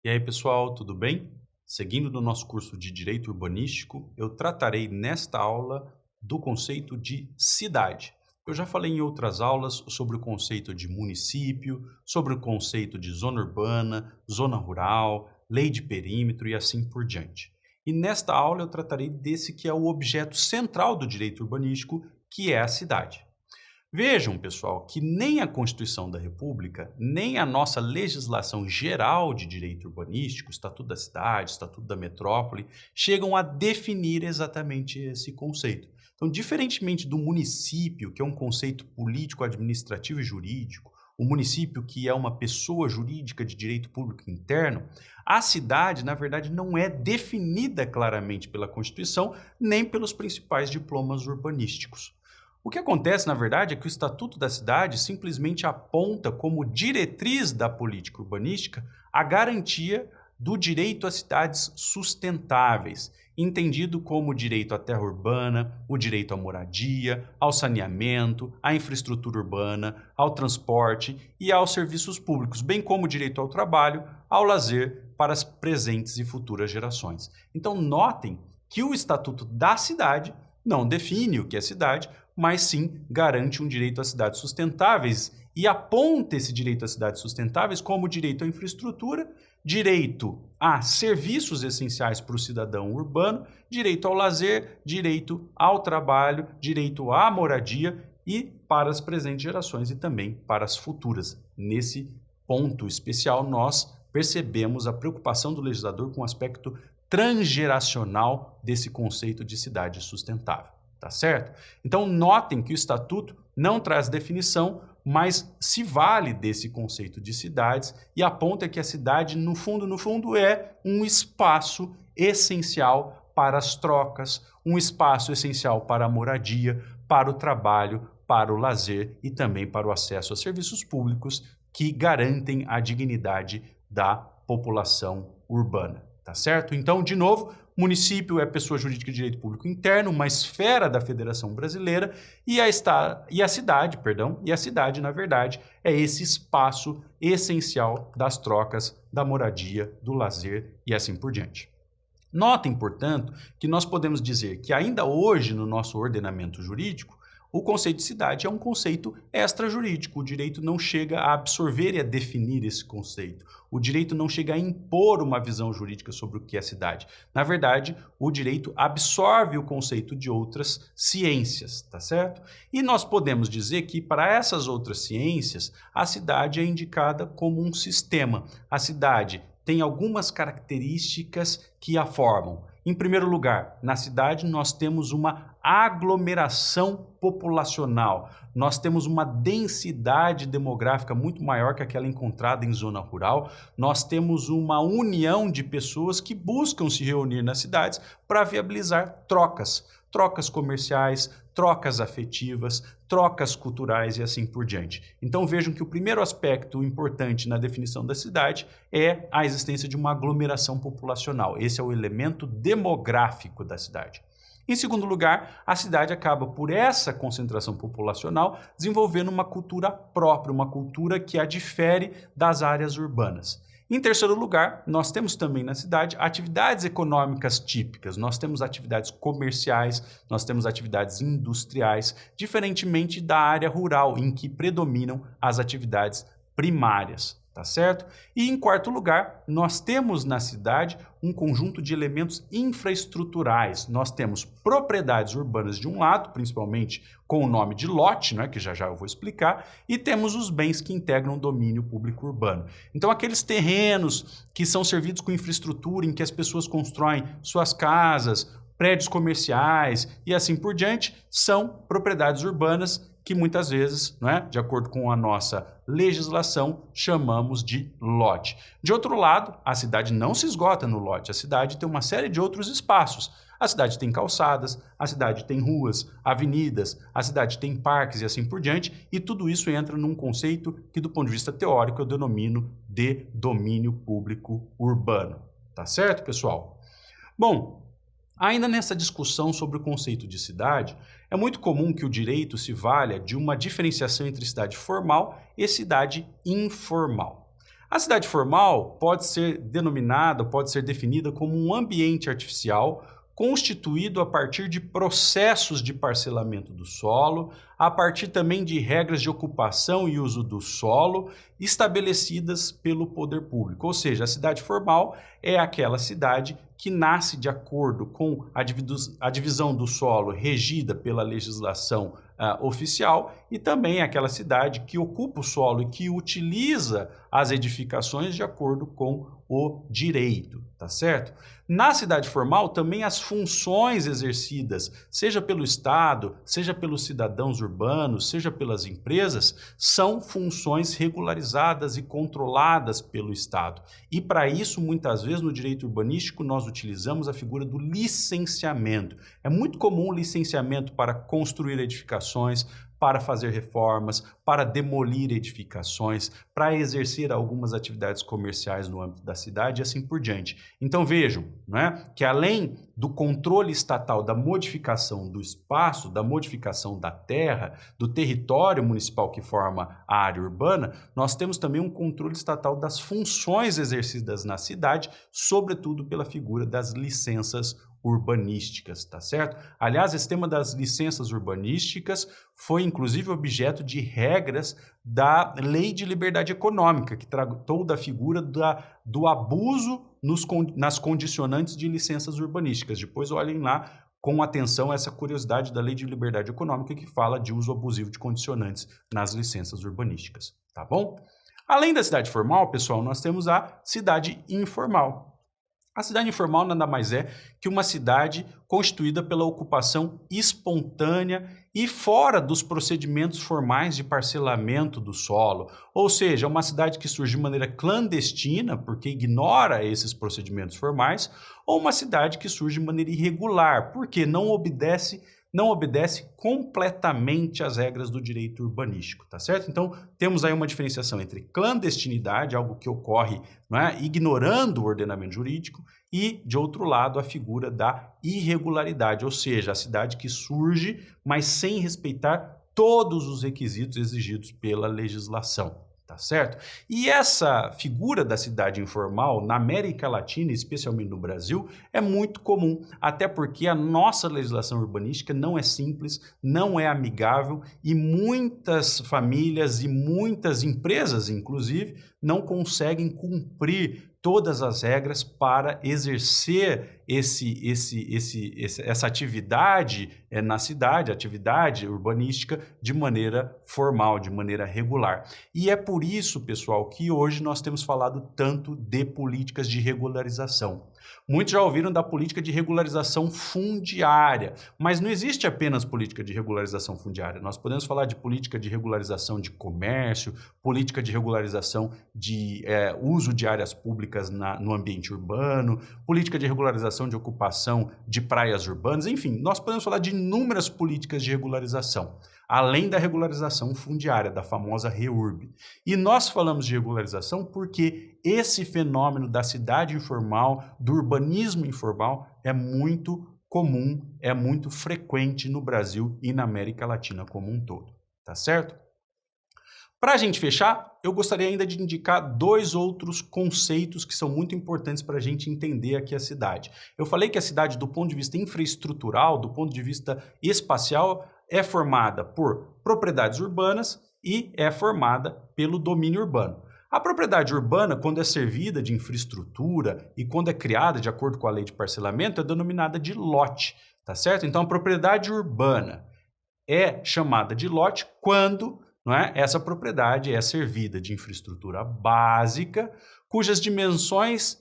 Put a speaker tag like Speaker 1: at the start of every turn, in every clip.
Speaker 1: E aí, pessoal, tudo bem? Seguindo no nosso curso de Direito Urbanístico, eu tratarei nesta aula do conceito de cidade. Eu já falei em outras aulas sobre o conceito de município, sobre o conceito de zona urbana, zona rural, lei de perímetro e assim por diante. E nesta aula eu tratarei desse que é o objeto central do direito urbanístico, que é a cidade. Vejam, pessoal, que nem a Constituição da República, nem a nossa legislação geral de direito urbanístico, Estatuto da Cidade, Estatuto da Metrópole, chegam a definir exatamente esse conceito. Então, diferentemente do município, que é um conceito político, administrativo e jurídico, o município, que é uma pessoa jurídica de direito público interno, a cidade, na verdade, não é definida claramente pela Constituição nem pelos principais diplomas urbanísticos. O que acontece, na verdade, é que o Estatuto da Cidade simplesmente aponta como diretriz da política urbanística a garantia do direito a cidades sustentáveis, entendido como o direito à terra urbana, o direito à moradia, ao saneamento, à infraestrutura urbana, ao transporte e aos serviços públicos, bem como o direito ao trabalho, ao lazer para as presentes e futuras gerações. Então, notem que o Estatuto da Cidade não define o que é cidade, mas sim garante um direito a cidades sustentáveis e aponta esse direito a cidades sustentáveis como direito à infraestrutura, direito a serviços essenciais para o cidadão urbano, direito ao lazer, direito ao trabalho, direito à moradia e para as presentes gerações e também para as futuras. Nesse ponto especial, nós percebemos a preocupação do legislador com o aspecto transgeracional desse conceito de cidade sustentável, tá certo? Então notem que o estatuto não traz definição, mas se vale desse conceito de cidades e aponta que a cidade, no fundo, é um espaço essencial para as trocas, um espaço essencial para a moradia, para o trabalho, para o lazer e também para o acesso a serviços públicos que garantem a dignidade da população urbana. Tá certo? Então, de novo, município é pessoa jurídica de direito público interno, uma esfera da Federação Brasileira, e a cidade, na verdade, é esse espaço essencial das trocas, da moradia, do lazer e assim por diante. Notem, portanto, que nós podemos dizer que ainda hoje no nosso ordenamento jurídico, o conceito de cidade é um conceito extrajurídico. O direito não chega a absorver e a definir esse conceito. O direito não chega a impor uma visão jurídica sobre o que é cidade. Na verdade, o direito absorve o conceito de outras ciências, tá certo? E nós podemos dizer que para essas outras ciências, a cidade é indicada como um sistema. A cidade tem algumas características que a formam. Em primeiro lugar, na cidade nós temos uma aglomeração populacional, nós temos uma densidade demográfica muito maior que aquela encontrada em zona rural, nós temos uma união de pessoas que buscam se reunir nas cidades para viabilizar trocas comerciais, trocas afetivas, trocas culturais e assim por diante. Então vejam que o primeiro aspecto importante na definição da cidade é a existência de uma aglomeração populacional. Esse é o elemento demográfico da cidade. Em segundo lugar, a cidade acaba, por essa concentração populacional, desenvolvendo uma cultura própria, uma cultura que a difere das áreas urbanas. Em terceiro lugar, nós temos também na cidade atividades econômicas típicas, nós temos atividades comerciais, nós temos atividades industriais, diferentemente da área rural, em que predominam as atividades primárias. Tá certo? E em quarto lugar, nós temos na cidade um conjunto de elementos infraestruturais. Nós temos propriedades urbanas de um lado, principalmente com o nome de lote, né, que já já eu vou explicar, e temos os bens que integram o domínio público urbano. Então, aqueles terrenos que são servidos com infraestrutura, em que as pessoas constroem suas casas, prédios comerciais e assim por diante, são propriedades urbanas que muitas vezes, né, de acordo com a nossa legislação, chamamos de lote. De outro lado, a cidade não se esgota no lote, a cidade tem uma série de outros espaços. A cidade tem calçadas, a cidade tem ruas, avenidas, a cidade tem parques e assim por diante, e tudo isso entra num conceito que, do ponto de vista teórico, eu denomino de domínio público urbano. Tá certo, pessoal? Bom, ainda nessa discussão sobre o conceito de cidade, é muito comum que o direito se valha de uma diferenciação entre cidade formal e cidade informal. A cidade formal pode ser denominada, pode ser definida como um ambiente artificial constituído a partir de processos de parcelamento do solo, a partir também de regras de ocupação e uso do solo estabelecidas pelo poder público. Ou seja, a cidade formal é aquela cidade que nasce de acordo com a divisão do solo regida pela legislação oficial e também aquela cidade que ocupa o solo e que utiliza as edificações de acordo com o direito, tá certo? Na cidade formal, também as funções exercidas, seja pelo Estado, seja pelos cidadãos urbanos, seja pelas empresas, são funções regularizadas e controladas pelo Estado. E para isso, muitas vezes, no direito urbanístico, nós utilizamos a figura do licenciamento. É muito comum o licenciamento para construir edificações, para fazer reformas, para demolir edificações, para exercer algumas atividades comerciais no âmbito da cidade e assim por diante. Então vejam, né, que além do controle estatal da modificação do espaço, da modificação da terra, do território municipal que forma a área urbana, nós temos também um controle estatal das funções exercidas na cidade, sobretudo pela figura das licenças urbanísticas, tá certo? Aliás, esse tema das licenças urbanísticas foi inclusive objeto de regras da Lei de Liberdade Econômica, que tratou da figura do abuso nas condicionantes de licenças urbanísticas. Depois olhem lá com atenção essa curiosidade da Lei de Liberdade Econômica que fala de uso abusivo de condicionantes nas licenças urbanísticas, tá bom? Além da cidade formal, pessoal, nós temos a cidade informal. A cidade informal nada mais é que uma cidade constituída pela ocupação espontânea e fora dos procedimentos formais de parcelamento do solo. Ou seja, é uma cidade que surge de maneira clandestina, porque ignora esses procedimentos formais, ou uma cidade que surge de maneira irregular, porque não obedece completamente às regras do direito urbanístico, tá certo? Então, temos aí uma diferenciação entre clandestinidade, algo que ocorre, não é, ignorando o ordenamento jurídico, e, de outro lado, a figura da irregularidade, ou seja, a cidade que surge, mas sem respeitar todos os requisitos exigidos pela legislação. Tá certo? E essa figura da cidade informal na América Latina, especialmente no Brasil, é muito comum, até porque a nossa legislação urbanística não é simples, não é amigável e muitas famílias e muitas empresas, inclusive, não conseguem cumprir todas as regras para exercer essa atividade na cidade, atividade urbanística, de maneira formal, de maneira regular. E é por isso, pessoal, que hoje nós temos falado tanto de políticas de regularização. Muitos já ouviram da política de regularização fundiária, mas não existe apenas política de regularização fundiária. Nós podemos falar de política de regularização de comércio, política de regularização de uso de áreas públicas no ambiente urbano, política de regularização de ocupação de praias urbanas, enfim, nós podemos falar de inúmeras políticas de regularização, além da regularização fundiária, da famosa REURB. E nós falamos de regularização porque esse fenômeno da cidade informal, do urbanismo informal, é muito comum, é muito frequente no Brasil e na América Latina como um todo, tá certo? Para a gente fechar, eu gostaria ainda de indicar dois outros conceitos que são muito importantes para a gente entender aqui a cidade. Eu falei que a cidade, do ponto de vista infraestrutural, do ponto de vista espacial, é formada por propriedades urbanas e é formada pelo domínio urbano. A propriedade urbana, quando é servida de infraestrutura e quando é criada de acordo com a lei de parcelamento, é denominada de lote, tá certo? Então, a propriedade urbana é chamada de lote quando essa propriedade é servida de infraestrutura básica, cujas dimensões,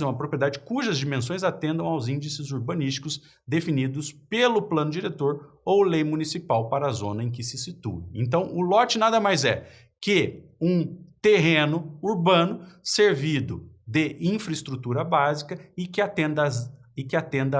Speaker 1: uma propriedade cujas dimensões atendam aos índices urbanísticos definidos pelo plano diretor ou lei municipal para a zona em que se situa. Então, o lote nada mais é que um terreno urbano servido de infraestrutura básica e que atenda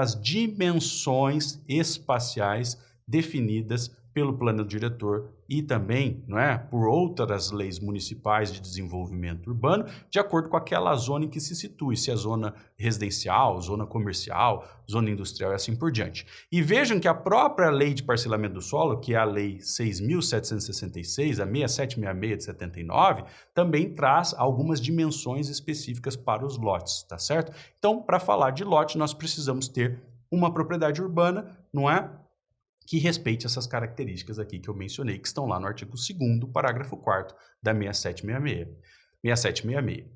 Speaker 1: às dimensões espaciais definidas pelo plano diretor e também, não é, por outras leis municipais de desenvolvimento urbano, de acordo com aquela zona em que se situe, se é zona residencial, zona comercial, zona industrial e assim por diante. E vejam que a própria lei de parcelamento do solo, que é a lei 6.766, a 6766 de 79, também traz algumas dimensões específicas para os lotes, tá certo? Então, para falar de lote, nós precisamos ter uma propriedade urbana, não é? Que respeite essas características aqui que eu mencionei, que estão lá no artigo 2º, parágrafo 4º da 6766.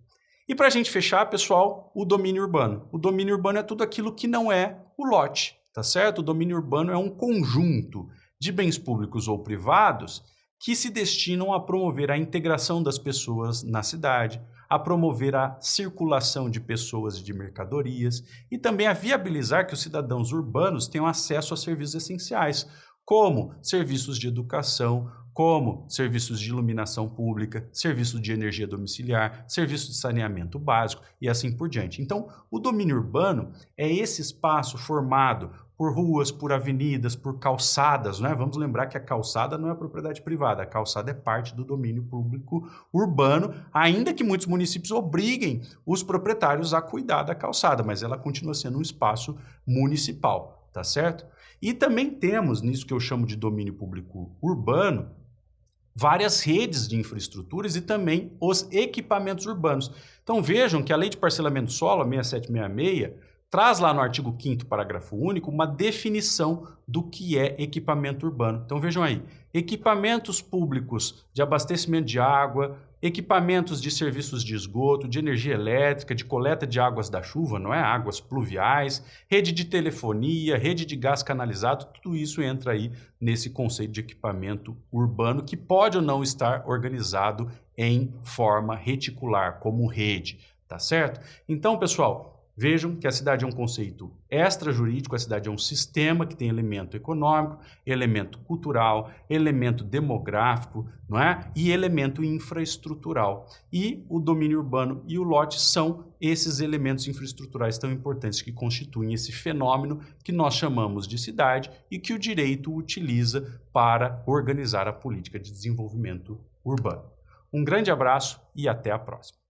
Speaker 1: E para a gente fechar, pessoal, o domínio urbano. O domínio urbano é tudo aquilo que não é o lote, tá certo? O domínio urbano é um conjunto de bens públicos ou privados que se destinam a promover a integração das pessoas na cidade, a promover a circulação de pessoas e de mercadorias e também a viabilizar que os cidadãos urbanos tenham acesso a serviços essenciais, como serviços de educação, como serviços de iluminação pública, serviços de energia domiciliar, serviços de saneamento básico e assim por diante. Então, o domínio urbano é esse espaço formado por ruas, por avenidas, por calçadas, né? Vamos lembrar que a calçada não é propriedade privada, a calçada é parte do domínio público urbano, ainda que muitos municípios obriguem os proprietários a cuidar da calçada, mas ela continua sendo um espaço municipal, tá certo? E também temos, nisso que eu chamo de domínio público urbano, várias redes de infraestruturas e também os equipamentos urbanos. Então vejam que a Lei de Parcelamento do Solo, a 6766, traz lá no artigo 5º, parágrafo único, uma definição do que é equipamento urbano. Então vejam aí, equipamentos públicos de abastecimento de água, equipamentos de serviços de esgoto, de energia elétrica, de coleta de águas da chuva, não é? Águas pluviais, rede de telefonia, rede de gás canalizado, tudo isso entra aí nesse conceito de equipamento urbano que pode ou não estar organizado em forma reticular, como rede, tá certo? Então, pessoal, vejam que a cidade é um conceito extrajurídico, a cidade é um sistema que tem elemento econômico, elemento cultural, elemento demográfico, não é? E elemento infraestrutural. E o domínio urbano e o lote são esses elementos infraestruturais tão importantes que constituem esse fenômeno que nós chamamos de cidade e que o direito utiliza para organizar a política de desenvolvimento urbano. Um grande abraço e até a próxima.